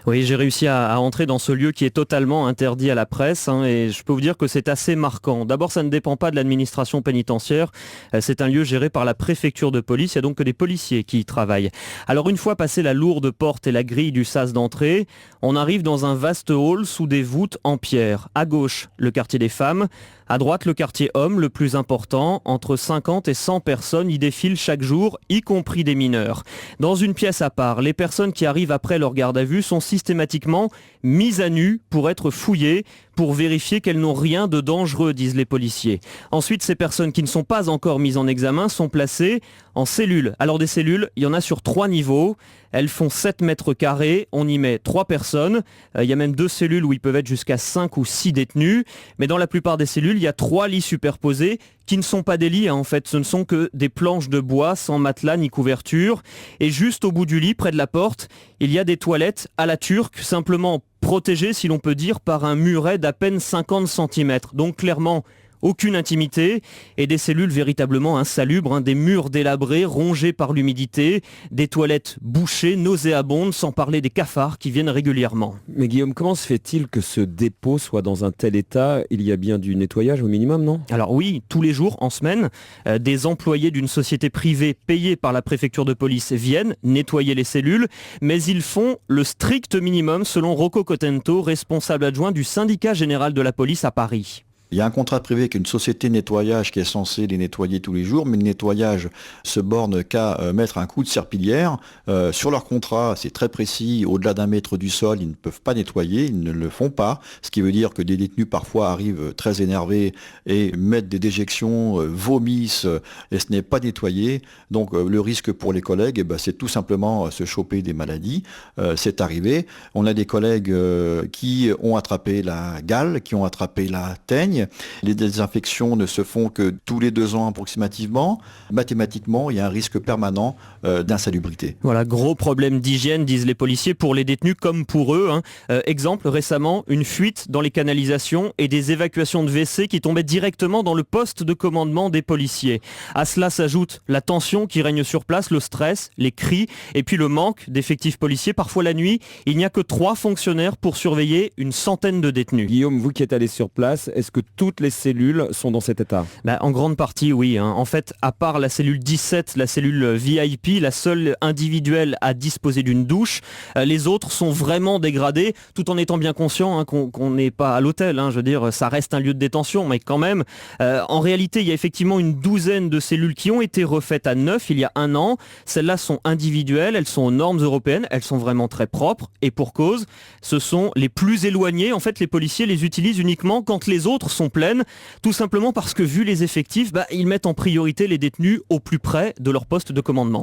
Oui, j'ai réussi à entrer dans ce lieu qui est totalement interdit à la presse et je peux vous dire que c'est assez marquant. D'abord, ça ne dépend pas de l'administration pénitentiaire. C'est un lieu géré par la préfecture de police. Il y a donc que des policiers qui y travaillent. Alors une fois passé la lourde porte et la grille du sas d'entrée, on arrive dans un vaste hall sous des voûtes en pierre. À gauche, le quartier des femmes. À droite, le quartier hommes, le plus important. Entre 50 et 100 personnes y défilent chaque jour, y compris des mineurs. Dans une pièce à part, les personnes qui arrivent après leur garde à vue sont systématiquement mises à nu pour être fouillées, pour vérifier qu'elles n'ont rien de dangereux, disent les policiers. Ensuite, ces personnes qui ne sont pas encore mises en examen sont placées en cellules. Alors des cellules, il y en a sur 3 niveaux. Elles font 7 mètres carrés, on y met 3 personnes. Il y a même 2 cellules où ils peuvent être jusqu'à 5 ou 6 détenus. Mais dans la plupart des cellules, il y a 3 lits superposés qui ne sont pas des lits, en fait. Ce ne sont que des planches de bois sans matelas ni couverture. Et juste au bout du lit, près de la porte, il y a des toilettes à la turque, simplement protégées, si l'on peut dire, par un muret d'à peine 50 cm. Donc clairement, aucune intimité et des cellules véritablement insalubres, des murs délabrés, rongés par l'humidité, des toilettes bouchées, nauséabondes, sans parler des cafards qui viennent régulièrement. Mais Guillaume, comment se fait-il que ce dépôt soit dans un tel état? Il y a bien du nettoyage au minimum, non? Alors oui, tous les jours, en semaine, des employés d'une société privée payée par la préfecture de police viennent nettoyer les cellules, mais ils font le strict minimum selon Rocco Cotento, responsable adjoint du syndicat général de la police à Paris. Il y a un contrat privé avec une société de nettoyage qui est censée les nettoyer tous les jours, mais le nettoyage se borne qu'à mettre un coup de serpillière. Sur leur contrat, c'est très précis, au-delà d'1 mètre du sol, ils ne peuvent pas nettoyer, ils ne le font pas, ce qui veut dire que des détenus parfois arrivent très énervés et mettent des déjections, vomissent, et ce n'est pas nettoyé. Donc le risque pour les collègues, c'est tout simplement se choper des maladies. C'est arrivé. On a des collègues qui ont attrapé la gale, qui ont attrapé la teigne. Les désinfections ne se font que tous les 2 ans approximativement. Mathématiquement, il y a un risque permanent d'insalubrité. Voilà, gros problème d'hygiène, disent les policiers, pour les détenus comme pour eux. Exemple, récemment, une fuite dans les canalisations et des évacuations de WC qui tombaient directement dans le poste de commandement des policiers. À cela s'ajoute la tension qui règne sur place, le stress, les cris et puis le manque d'effectifs policiers. Parfois la nuit, il n'y a que 3 fonctionnaires pour surveiller une centaine de détenus. Guillaume, vous qui êtes allé sur place, est-ce que toutes les cellules sont dans cet état? En grande partie, oui. En fait, à part la cellule 17, la cellule VIP, la seule individuelle à disposer d'une douche, les autres sont vraiment dégradées, tout en étant bien conscient qu'on n'est pas à l'hôtel. Je veux dire, ça reste un lieu de détention, mais quand même. En réalité, il y a effectivement une douzaine de cellules qui ont été refaites à neuf il y a 1 an. Celles-là sont individuelles, elles sont aux normes européennes, elles sont vraiment très propres. Et pour cause, ce sont les plus éloignées. En fait, les policiers les utilisent uniquement quand les autres sont pleines, tout simplement parce que vu les effectifs, ils mettent en priorité les détenus au plus près de leur poste de commandement.